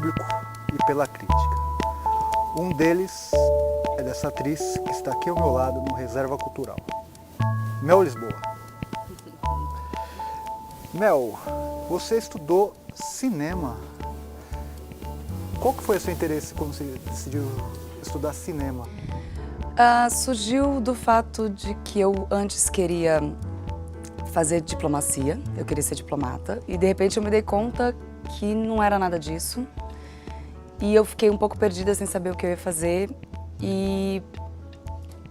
público e pela crítica. Um deles é dessa atriz que está aqui ao meu lado no Reserva Cultural, Mel Lisboa. Mel, você estudou cinema. Qual que foi o seu interesse quando você decidiu estudar cinema? Surgiu do fato de que eu antes queria fazer diplomacia, eu queria ser diplomata, e de repente eu me dei conta que não era nada disso. E eu fiquei um pouco perdida sem saber o que eu ia fazer e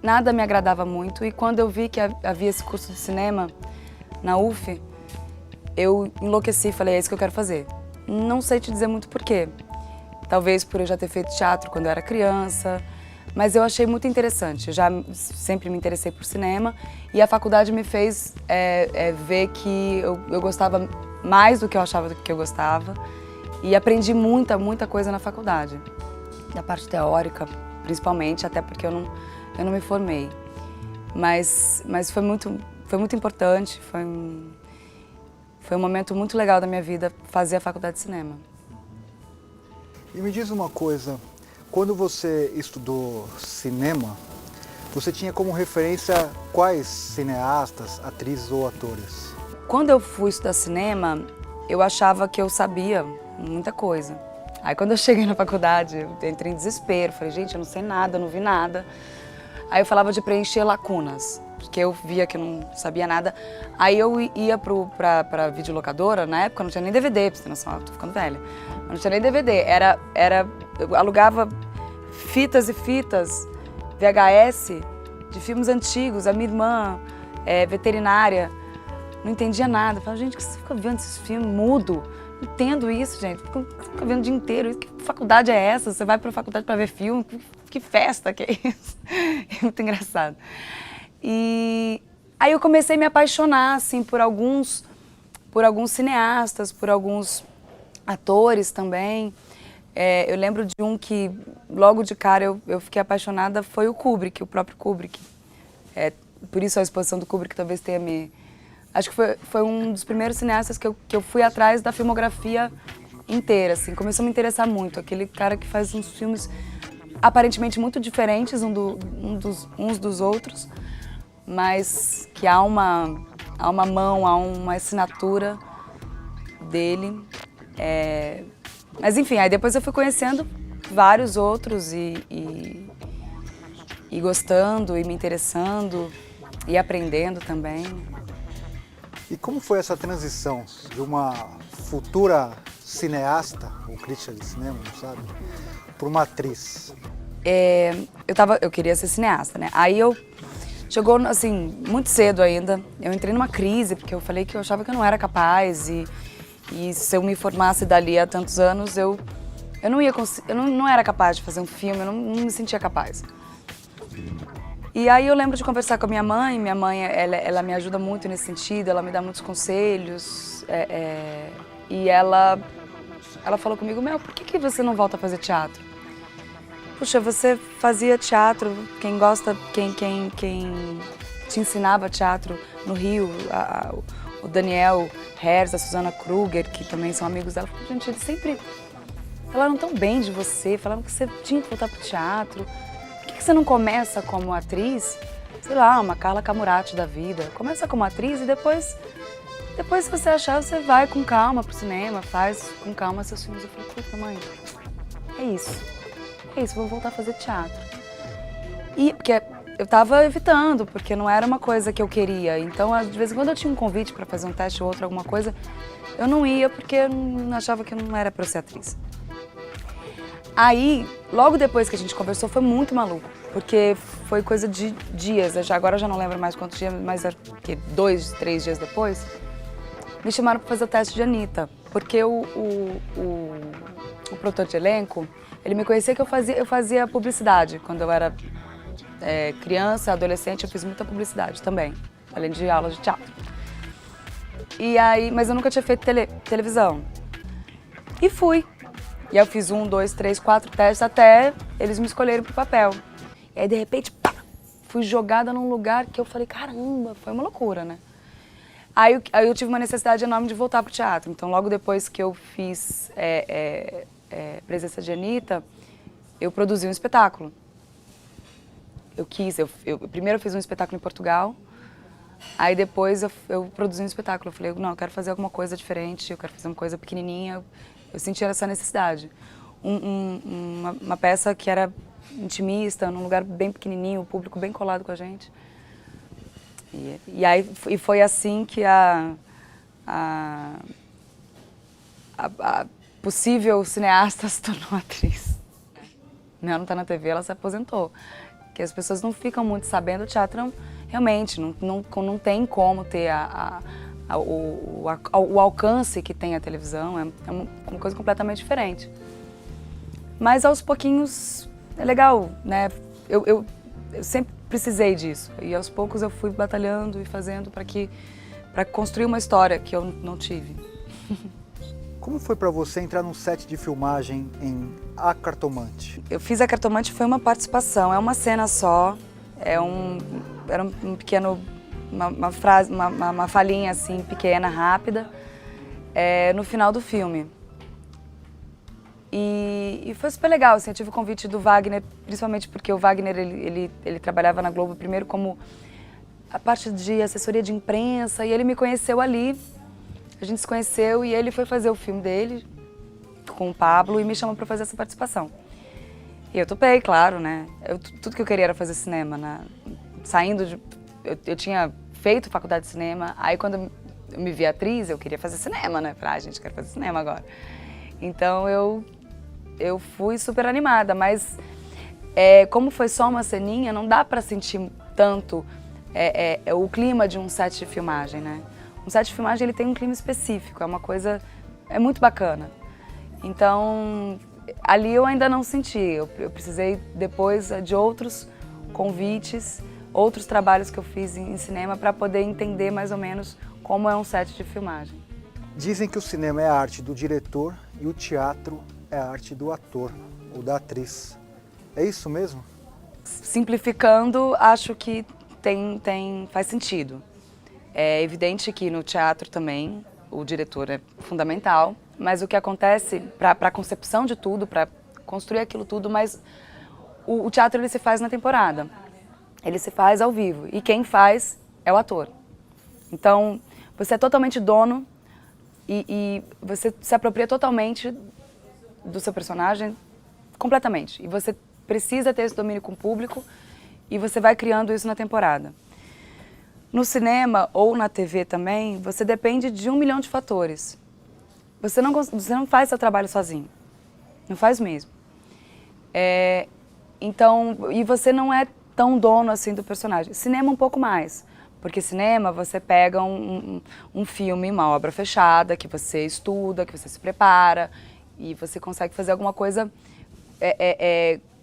nada me agradava muito. E quando eu vi que havia esse curso de cinema na UF, eu enlouqueci e falei, é isso que eu quero fazer. Não sei te dizer muito porquê. Talvez por eu já ter feito teatro quando eu era criança, mas eu achei muito interessante. Eu já sempre me interessei por cinema e a faculdade me fez ver que eu gostava mais do que eu achava que eu gostava e aprendi muita coisa na faculdade. Da parte teórica, principalmente, até porque eu não me formei. Mas foi muito importante, foi um momento muito legal da minha vida fazer a faculdade de cinema. E me diz uma coisa, quando você estudou cinema, você tinha como referência quais cineastas, atrizes ou atores? Quando eu fui estudar cinema, eu achava que eu sabia muita coisa. Aí quando eu cheguei na faculdade, eu entrei em desespero, falei, gente, eu não sei nada, eu não vi nada. Aí eu falava de preencher lacunas, porque eu via que eu não sabia nada. Aí eu ia pra videolocadora, na época não tinha nem DVD, pra você ter noção, eu tô ficando velha. Não tinha nem DVD, eu alugava fitas e fitas, VHS, de filmes antigos. A minha irmã é veterinária, não entendia nada. Eu falava, gente, que você fica vendo esses filmes mudo? Não entendo isso, gente, fica vendo o dia inteiro. Que faculdade é essa? Você vai pra faculdade pra ver filme? Que festa que é isso? É muito engraçado. E aí eu comecei a me apaixonar, assim, por alguns cineastas, por alguns atores também. Eu lembro de um que, logo de cara, eu fiquei apaixonada, foi o Kubrick, o próprio Kubrick. Por isso a exposição do Kubrick talvez tenha me... Acho que foi um dos primeiros cineastas que eu fui atrás da filmografia inteira, assim. Começou a me interessar muito, aquele cara que faz uns filmes aparentemente muito diferentes uns dos outros, mas que há uma mão, há uma assinatura dele. Mas enfim, aí depois eu fui conhecendo vários outros e gostando e me interessando e aprendendo também. E como foi essa transição de uma futura cineasta, ou crítica de cinema, não sabe, para uma atriz? Eu queria ser cineasta, né? Aí chegou assim, muito cedo ainda, eu entrei numa crise, porque eu falei que eu achava que eu não era capaz e se eu me formasse dali há tantos anos, eu não era capaz de fazer um filme, eu não me sentia capaz. E aí eu lembro de conversar com a minha mãe ela me ajuda muito nesse sentido, ela me dá muitos conselhos, e ela falou comigo, Mel, por que você não volta a fazer teatro? Puxa, você fazia teatro, quem te ensinava teatro no Rio, o Daniel Herz, a Susana Kruger, que também são amigos dela, gente, eles sempre falaram tão bem de você, falaram que você tinha que voltar pro teatro. Por que você não começa como atriz, sei lá, uma Carla Camurati da vida? Começa como atriz e depois se você achar, você vai com calma pro cinema, faz com calma seus filmes. Eu falei, puta mãe, é isso, vou voltar a fazer teatro. E porque eu tava evitando, porque não era uma coisa que eu queria. Então, de vez em quando eu tinha um convite para fazer um teste ou outro, alguma coisa, eu não ia porque eu não achava que não era para eu ser atriz. Aí, logo depois que a gente conversou, foi muito maluco, porque foi coisa de dias, agora eu já não lembro mais quantos dias, mas 2, 3 dias depois, me chamaram para fazer o teste de Anitta, porque o produtor de elenco, ele me conhecia que eu fazia publicidade. Quando eu era criança, adolescente, eu fiz muita publicidade também, além de aulas de teatro. E aí, mas eu nunca tinha feito televisão. E fui. E aí eu fiz 1, 2, 3, 4 testes até eles me escolherem pro papel. E aí, de repente, pá, fui jogada num lugar que eu falei, caramba, foi uma loucura, né? Aí eu tive uma necessidade enorme de voltar pro teatro. Então, logo depois que eu fiz presença de Anitta, eu produzi um espetáculo. Primeiro eu fiz um espetáculo em Portugal, aí depois eu produzi um espetáculo. Eu falei, não, eu quero fazer alguma coisa diferente, eu quero fazer uma coisa pequenininha. Eu senti essa necessidade. Uma peça que era intimista, num lugar bem pequenininho, o público bem colado com a gente. E foi assim que a possível cineasta se tornou atriz. Não tá na TV, ela se aposentou. Que as pessoas não ficam muito sabendo, o teatro realmente não tem como ter o alcance que tem a televisão, é uma coisa completamente diferente. Mas aos pouquinhos é legal, né? Eu sempre precisei disso e aos poucos eu fui batalhando e fazendo para construir uma história que eu não tive. Como foi para você entrar num set de filmagem em A Cartomante? Eu fiz A Cartomante, foi uma participação, é uma cena só, era um pequeno, uma frase, uma falinha assim, pequena, rápida, no final do filme. E foi super legal, assim, eu tive o convite do Wagner, principalmente porque o Wagner, ele trabalhava na Globo primeiro como a parte de assessoria de imprensa, e ele me conheceu ali. A gente se conheceu e ele foi fazer o filme dele com o Pablo e me chamou para fazer essa participação. E eu topei, claro, né? Tudo que eu queria era fazer cinema, né? Eu tinha feito faculdade de cinema, aí quando eu me vi atriz, eu queria fazer cinema, né? Falei, gente, quero fazer cinema agora. Então eu fui super animada, mas como foi só uma ceninha, não dá para sentir tanto o clima de um set de filmagem, né? Um set de filmagem ele tem um clima específico, é uma coisa, muito bacana. Então, ali eu ainda não senti, eu precisei depois de outros convites, outros trabalhos que eu fiz em cinema para poder entender mais ou menos como é um set de filmagem. Dizem que o cinema é a arte do diretor e o teatro é a arte do ator ou da atriz. É isso mesmo? Simplificando, acho que faz sentido. É evidente que no teatro também o diretor é fundamental, mas o que acontece para a concepção de tudo, para construir aquilo tudo, mas o teatro ele se faz na temporada, ele se faz ao vivo e quem faz é o ator. Então você é totalmente dono e você se apropria totalmente do seu personagem, completamente. E você precisa ter esse domínio com o público e você vai criando isso na temporada. No cinema ou na TV também, você depende de 1 milhão de fatores. Você não faz seu trabalho sozinho. Não faz mesmo. Então, e você não é tão dono assim do personagem. Cinema um pouco mais. Porque cinema você pega um filme, uma obra fechada, que você estuda, que você se prepara, e você consegue fazer alguma coisa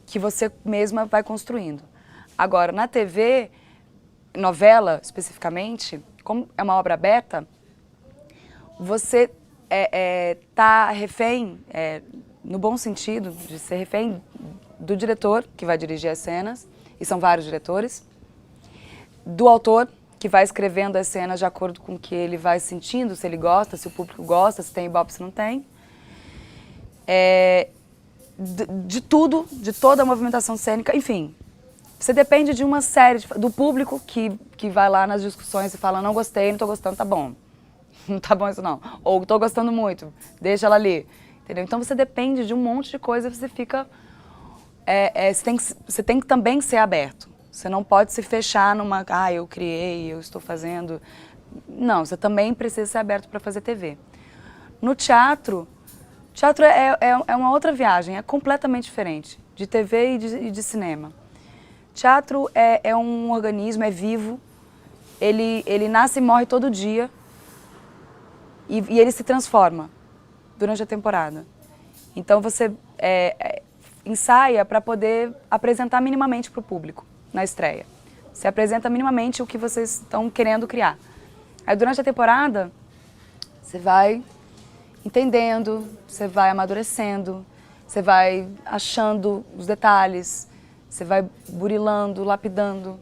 que você mesma vai construindo. Agora, na TV, novela, especificamente, como é uma obra aberta, você tá refém, no bom sentido, de ser refém do diretor, que vai dirigir as cenas, e são vários diretores, do autor, que vai escrevendo as cenas de acordo com o que ele vai sentindo, se ele gosta, se o público gosta, se tem ibope, se não tem. De tudo, de toda a movimentação cênica, enfim. Você depende de uma série, do público que vai lá nas discussões e fala, não gostei, não tô gostando, tá bom. Não tá bom isso não. Ou tô gostando muito, deixa ela ali. Entendeu? Então você depende de um monte de coisa, você fica... você tem que também ser aberto. Você não pode se fechar numa, eu criei, eu estou fazendo. Não, você também precisa ser aberto para fazer TV. No teatro, é uma outra viagem, é completamente diferente de TV e de cinema. Teatro é um organismo, é vivo, ele nasce e morre todo dia e ele se transforma durante a temporada. Então você ensaia para poder apresentar minimamente para o público na estreia. Você apresenta minimamente o que vocês estão querendo criar. Aí durante a temporada, você vai entendendo, você vai amadurecendo, você vai achando os detalhes, você vai burilando, lapidando.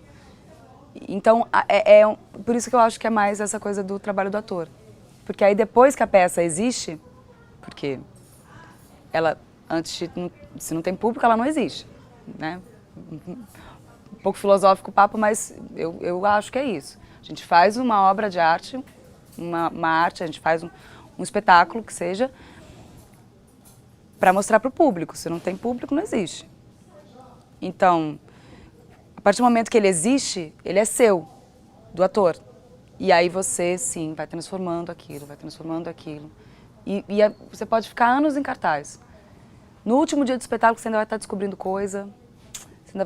Então, por isso que eu acho que é mais essa coisa do trabalho do ator. Porque aí depois que a peça existe, porque ela Se não tem público, ela não existe, né? Um pouco filosófico o papo, mas eu acho que é isso. A gente faz uma obra de arte, uma arte, a gente faz um espetáculo que seja para mostrar para o público. Se não tem público, não existe. Então, a partir do momento que ele existe, ele é seu, do ator. E aí você, sim, vai transformando aquilo, vai transformando aquilo. Você pode ficar anos em cartaz. No último dia do espetáculo, você ainda vai estar descobrindo coisa, você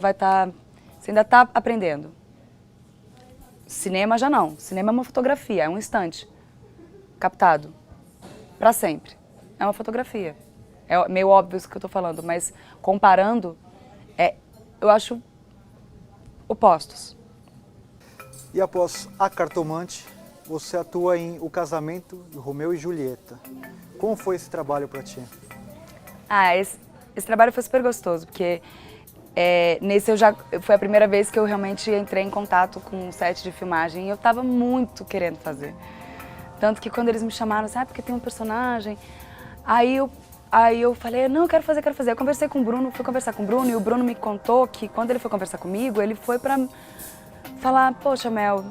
ainda está aprendendo. Cinema já não. Cinema é uma fotografia, é um instante captado para sempre. É uma fotografia. É meio óbvio isso que eu estou falando, mas comparando, eu acho opostos. E após A Cartomante, você atua em O Casamento de Romeu e Julieta. Como foi esse trabalho para ti? Esse trabalho foi super gostoso, porque foi a primeira vez que eu realmente entrei em contato com um set de filmagem e eu estava muito querendo fazer. Tanto que quando eles me chamaram, assim, porque tem um personagem, aí eu falei, não, eu quero fazer. Eu conversei com o Bruno, fui conversar com o Bruno e o Bruno me contou que quando ele foi conversar comigo, ele foi pra falar, poxa, Mel,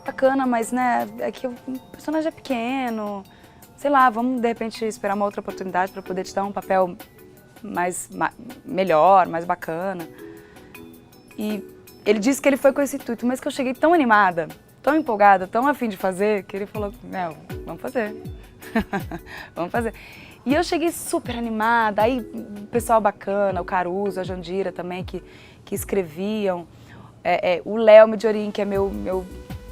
bacana, mas né, é que o personagem é pequeno, sei lá, vamos de repente esperar uma outra oportunidade para poder te dar um papel melhor, mais bacana. E ele disse que ele foi com esse intuito, mas que eu cheguei tão animada, tão empolgada, tão a fim de fazer, que ele falou, Mel, vamos fazer. Vamos fazer. E eu cheguei super animada, aí o pessoal bacana, o Caruso, a Jandira também, que escreviam. O Léo Midiorin, que é meu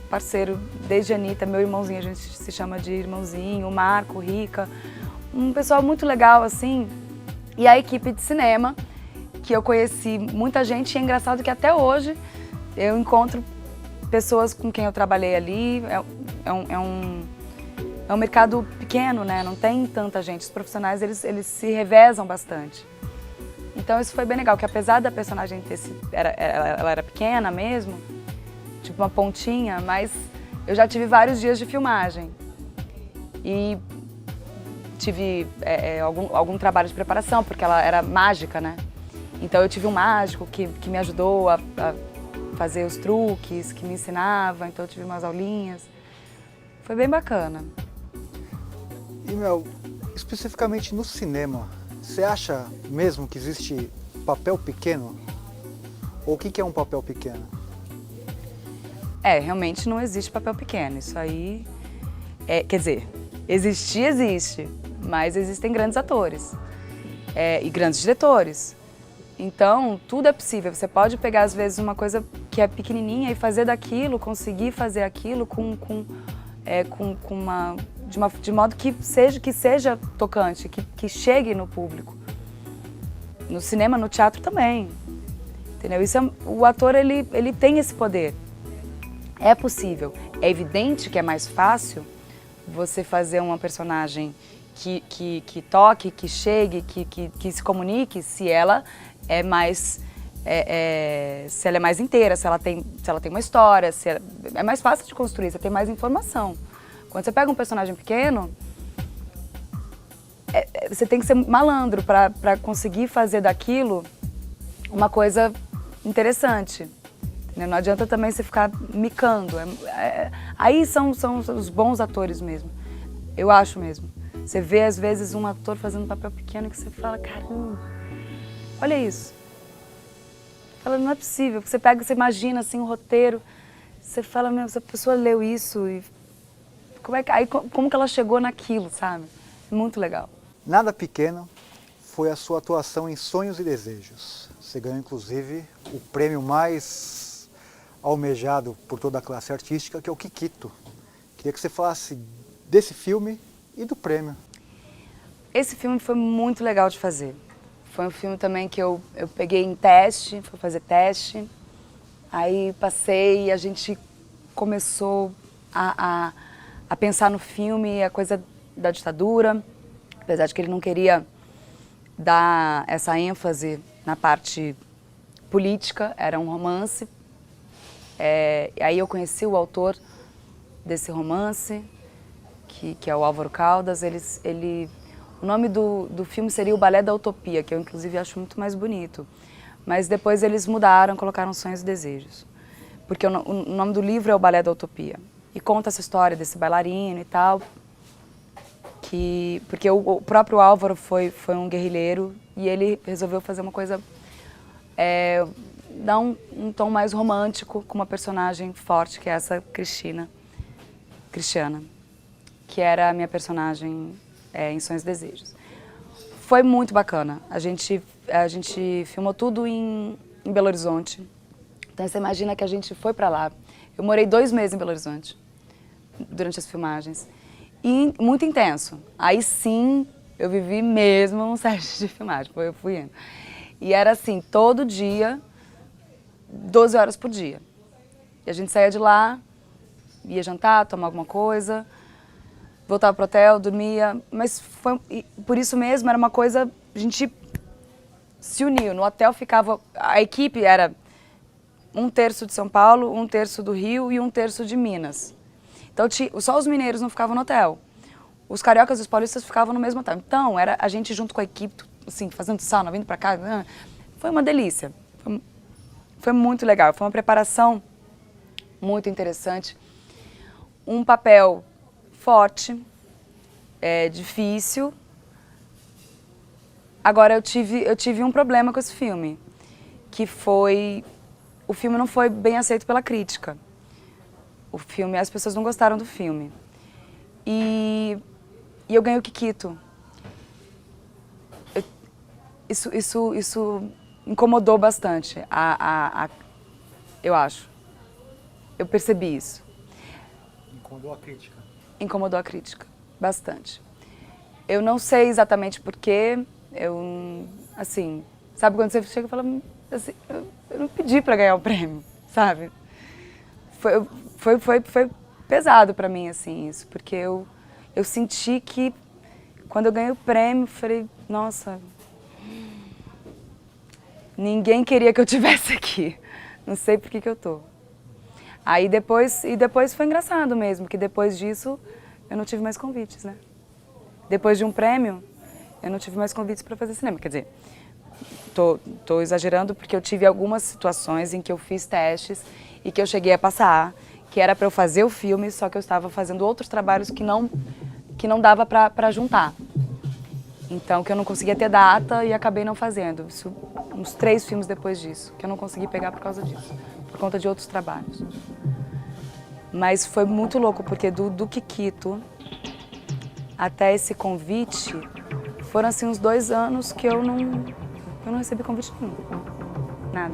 parceiro desde a Anitta, meu irmãozinho, a gente se chama de irmãozinho, o Marco, o Rica, um pessoal muito legal, assim. E a equipe de cinema, que eu conheci muita gente, e é engraçado que até hoje eu encontro pessoas com quem eu trabalhei ali, é um mercado pequeno, né? Não tem tanta gente. Os profissionais, eles se revezam bastante. Então isso foi bem legal, que apesar da personagem ela era pequena mesmo, tipo uma pontinha, mas eu já tive vários dias de filmagem. E tive algum trabalho de preparação, porque ela era mágica, né? Então eu tive um mágico que me ajudou a fazer os truques, que me ensinava, então eu tive umas aulinhas. Foi bem bacana. E, Mel, especificamente no cinema, você acha mesmo que existe papel pequeno? Ou o que é um papel pequeno? Realmente não existe papel pequeno. Isso aí, quer dizer, existe, mas existem grandes atores e grandes diretores. Então, tudo é possível. Você pode pegar, às vezes, uma coisa que é pequenininha e fazer daquilo, conseguir fazer aquilo de modo que seja tocante, que chegue no público. No cinema, no teatro também, entendeu? O ator, ele tem esse poder. É possível. É evidente que é mais fácil você fazer uma personagem que toque, que chegue, que se comunique, se ela é mais se ela é mais inteira, se ela tem uma história, é mais fácil de construir, você tem mais informação. Quando você pega um personagem pequeno, você tem que ser malandro para conseguir fazer daquilo uma coisa interessante. Entendeu? Não adianta também você ficar micando. Aí são os bons atores mesmo, eu acho mesmo. Você vê, às vezes, um ator fazendo um papel pequeno que você fala, caramba, olha isso. Fala, não é possível. Você pega, você imagina assim um roteiro, você fala, meu, essa pessoa leu isso e como que ela chegou naquilo, sabe? Muito legal. Nada pequeno foi a sua atuação em Sonhos e Desejos. Você ganhou, inclusive, o prêmio mais almejado por toda a classe artística, que é o Kikito. Queria que você falasse desse filme e do prêmio. Esse filme foi muito legal de fazer. Foi um filme também que eu peguei em teste, fui fazer teste. Aí passei e a gente começou a pensar no filme, a coisa da ditadura, apesar de que ele não queria dar essa ênfase na parte política, era um romance. Aí eu conheci o autor desse romance, que é o Álvaro Caldas. O nome do filme seria O Balé da Utopia, que eu inclusive acho muito mais bonito. Mas depois eles mudaram, colocaram Sonhos e Desejos. Porque o nome do livro é O Balé da Utopia. E conta essa história desse bailarino e tal. Porque o próprio Álvaro foi um guerrilheiro e ele resolveu fazer uma coisa... dar um tom mais romântico com uma personagem forte, que é essa Cristiana, que era a minha personagem em Sonhos e Desejos. Foi muito bacana. A gente filmou tudo em Belo Horizonte. Então você imagina que a gente foi pra lá. Eu morei 2 meses em Belo Horizonte, durante as filmagens. E muito intenso. Aí sim, eu vivi mesmo um set de filmagem, eu fui indo. E era assim, todo dia, 12 horas por dia. E a gente saía de lá, ia jantar, tomar alguma coisa, voltava pro hotel, dormia, mas por isso mesmo era uma coisa, a gente se uniu. No hotel ficava, a equipe era 1/3 de São Paulo, 1/3 do Rio e 1/3 de Minas. Então só os mineiros não ficavam no hotel. Os cariocas e os paulistas ficavam no mesmo hotel. Então era a gente junto com a equipe, assim, fazendo sauna, vindo pra cá. Foi uma delícia. Foi muito legal. Foi uma preparação muito interessante. Um papel forte, difícil. Agora, eu tive um problema com esse filme, que foi... O filme não foi bem aceito pela crítica. As pessoas não gostaram do filme. E eu ganhei o Kikito. Isso incomodou bastante, eu acho. Eu percebi isso. Incomodou a crítica? Incomodou a crítica, bastante. Eu não sei exatamente porquê, assim, sabe quando você chega e fala, assim, eu não pedi para ganhar o prêmio, sabe? Foi pesado para mim, assim, isso, porque eu senti que quando eu ganhei o prêmio, falei, nossa, ninguém queria que eu estivesse aqui, não sei por que eu tô. Aí depois foi engraçado mesmo, que depois disso eu não tive mais convites, né? Depois de um prêmio, eu não tive mais convites para fazer cinema, quer dizer, tô exagerando porque eu tive algumas situações em que eu fiz testes e que eu cheguei a passar, que era para eu fazer o filme, só que eu estava fazendo outros trabalhos que não dava para juntar. Então, que eu não conseguia ter data e acabei não fazendo. Isso, uns 3 filmes depois disso, que eu não consegui pegar por causa disso, por conta de outros trabalhos. Mas foi muito louco, porque do Kikito até esse convite, foram assim uns 2 anos que eu não recebi convite nenhum. Nada.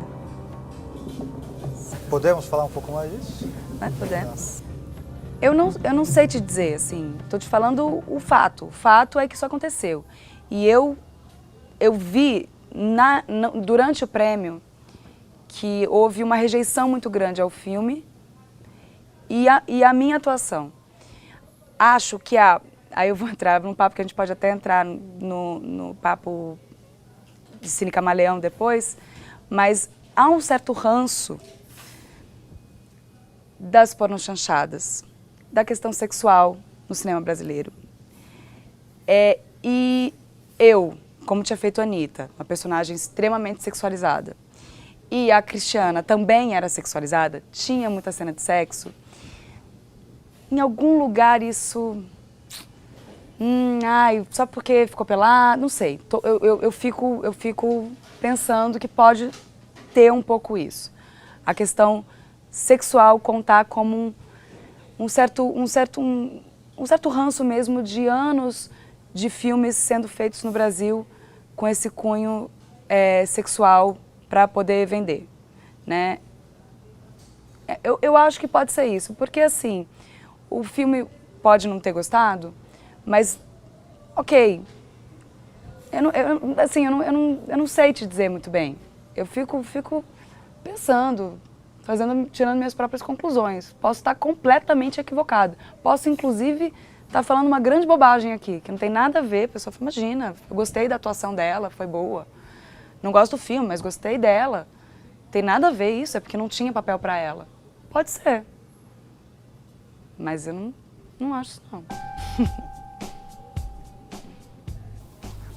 Podemos falar um pouco mais disso? Podemos. Eu não sei te dizer, assim, tô te falando o fato. O fato é que isso aconteceu. E eu vi durante o prêmio que houve uma rejeição muito grande ao filme e a minha atuação. Acho que aí eu vou entrar num papo que a gente pode até entrar no papo de Cine Camaleão depois, mas há um certo ranço das pornochanchadas, da questão sexual no cinema brasileiro. E eu, como tinha feito a Anitta, uma personagem extremamente sexualizada, e a Cristiana também era sexualizada, tinha muita cena de sexo, em algum lugar isso... só porque ficou pelado, não sei. Eu fico pensando que pode ter um pouco isso. A questão sexual contar como um certo ranço mesmo de anos de filmes sendo feitos no Brasil com esse cunho sexual para poder vender, né? Eu acho que pode ser isso, porque assim, o filme pode não ter gostado, mas, ok, eu não sei te dizer muito bem. Eu fico pensando, tirando minhas próprias conclusões. Posso estar completamente equivocada. Posso, inclusive, estar falando uma grande bobagem aqui, que não tem nada a ver. A pessoa fala, imagina, eu gostei da atuação dela, foi boa. Não gosto do filme, mas gostei dela. Tem nada a ver isso, é porque não tinha papel para ela. Pode ser. Mas eu não acho isso, não.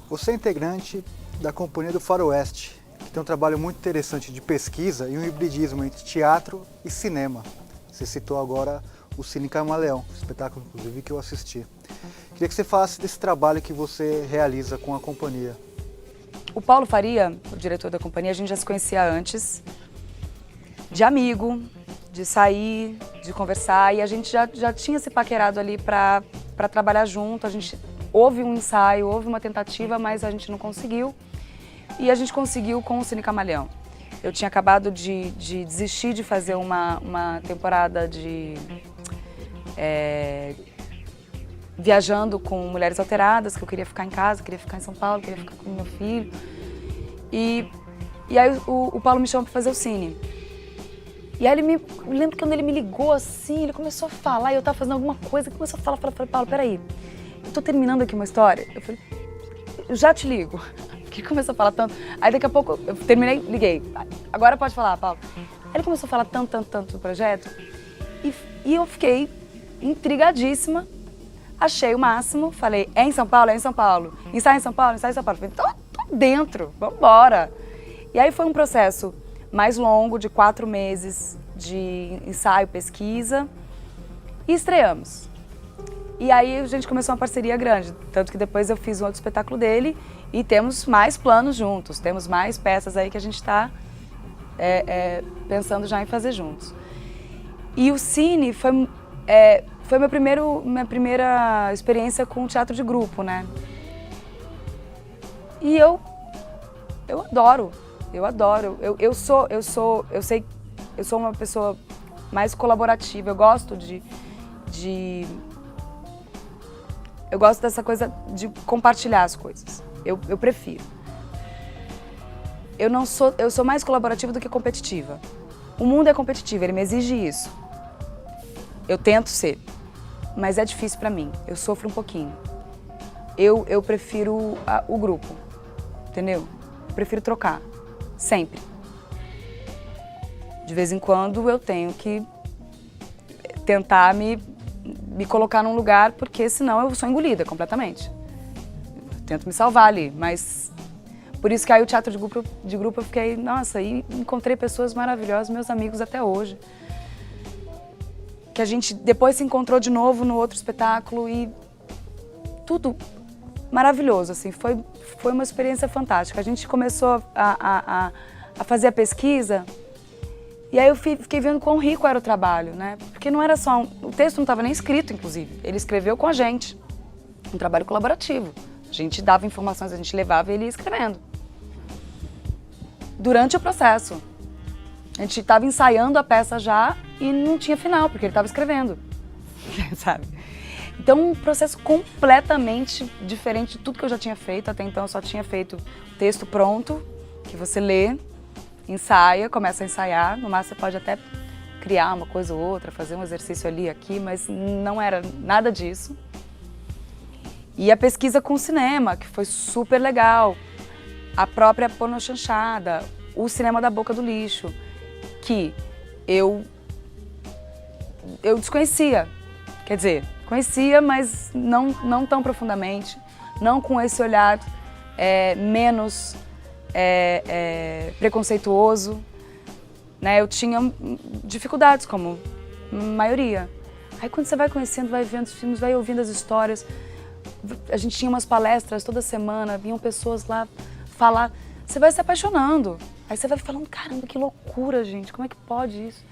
Você é integrante da Companhia do Faroeste, que tem um trabalho muito interessante de pesquisa e um hibridismo entre teatro e cinema. Você citou agora o Cine Camaleão, espetáculo inclusive que eu assisti. Queria que você falasse desse trabalho que você realiza com a companhia. O Paulo Faria, o diretor da companhia, a gente já se conhecia antes, de amigo, de sair, de conversar, e a gente já tinha se paquerado ali para trabalhar junto. Houve um ensaio, houve uma tentativa, mas a gente não conseguiu. E a gente conseguiu com o Cine Camaleão. Eu tinha acabado de desistir de fazer uma temporada viajando com mulheres alteradas, que eu queria ficar em casa, queria ficar em São Paulo, queria ficar com meu filho. E aí o Paulo me chamou para fazer o Cine. E aí eu lembro que quando ele me ligou assim, ele começou a falar, e eu tava fazendo alguma coisa, ele começou a falar, falei, Paulo, peraí, eu tô terminando aqui uma história. Eu falei, eu já te ligo. Porque ele começou a falar tanto. Aí daqui a pouco eu terminei, liguei. Agora pode falar, Paulo. Aí ele começou a falar tanto do projeto, e eu fiquei intrigadíssima. Achei o máximo, falei, é em São Paulo? É em São Paulo. Ensaio em São Paulo? Ensaio em São Paulo. Falei, tô dentro, vambora. E aí foi um processo mais longo, de 4 meses de ensaio, pesquisa, e estreamos. E aí a gente começou uma parceria grande, tanto que depois eu fiz um outro espetáculo dele e temos mais planos juntos, temos mais peças aí que a gente está pensando já em fazer juntos. E o Cine foi minha primeira experiência com teatro de grupo, né? E eu adoro. Eu sou uma pessoa mais colaborativa, eu gosto eu gosto dessa coisa de compartilhar as coisas, eu prefiro. Eu sou mais colaborativa do que competitiva. O mundo é competitivo, ele me exige isso. Eu tento ser, mas é difícil pra mim, eu sofro um pouquinho. Eu prefiro o grupo, entendeu? Eu prefiro trocar, sempre. De vez em quando eu tenho que tentar me colocar num lugar, porque senão eu sou engolida completamente. Eu tento me salvar ali, mas por isso que aí o teatro de grupo eu fiquei, nossa, e encontrei pessoas maravilhosas, meus amigos até hoje. Que a gente depois se encontrou de novo no outro espetáculo e tudo maravilhoso, assim, foi uma experiência fantástica. A gente começou a fazer a pesquisa e aí eu fiquei vendo quão rico era o trabalho, né? Porque não era só o texto não estava nem escrito, inclusive, ele escreveu com a gente, um trabalho colaborativo. A gente dava informações, a gente levava e ele ia escrevendo. Durante o processo, a gente estava ensaiando a peça já e não tinha final, porque ele estava escrevendo, sabe? Então, um processo completamente diferente de tudo que eu já tinha feito. Até então, eu só tinha feito texto pronto, que você lê, ensaia, começa a ensaiar. No máximo, você pode até criar uma coisa ou outra, fazer um exercício ali, aqui, mas não era nada disso. E a pesquisa com o cinema, que foi super legal. A própria pornochanchada, o cinema da boca do lixo, que eu desconhecia. Quer dizer, conhecia, mas não tão profundamente, não com esse olhar menos preconceituoso, né? Eu tinha dificuldades, como a maioria. Aí quando você vai conhecendo, vai vendo os filmes, vai ouvindo as histórias, a gente tinha umas palestras toda semana, vinham pessoas lá falar, você vai se apaixonando. Aí você vai falando, caramba, que loucura, gente, como é que pode isso?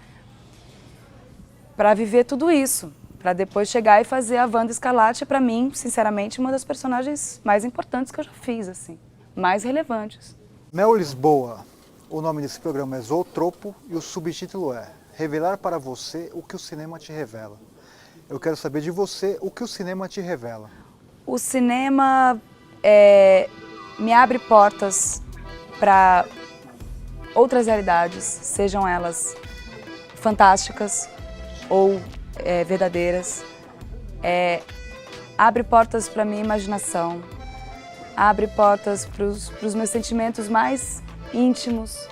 Para viver tudo isso, para depois chegar e fazer a Wanda Scarlatti, para mim, sinceramente, uma das personagens mais importantes que eu já fiz, assim, mais relevantes. Mel Lisboa, o nome desse programa é Zootropo e o subtítulo é Revelar para você o que o cinema te revela. Eu quero saber de você o que o cinema te revela. O cinema me abre portas para outras realidades, sejam elas fantásticas ou verdadeiras. Abre portas para a minha imaginação, abre portas para os meus sentimentos mais íntimos,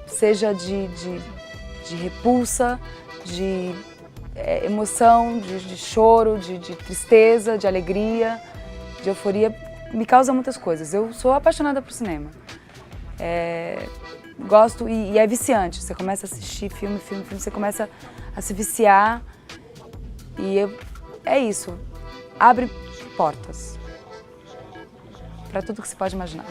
seja de repulsa, de emoção, de choro, de tristeza, de alegria, de euforia. me causa muitas coisas. Eu sou apaixonada por cinema. Gosto e é viciante. Você começa a assistir filme, você começa a se viciar e é isso. Abre portas para tudo que você pode imaginar.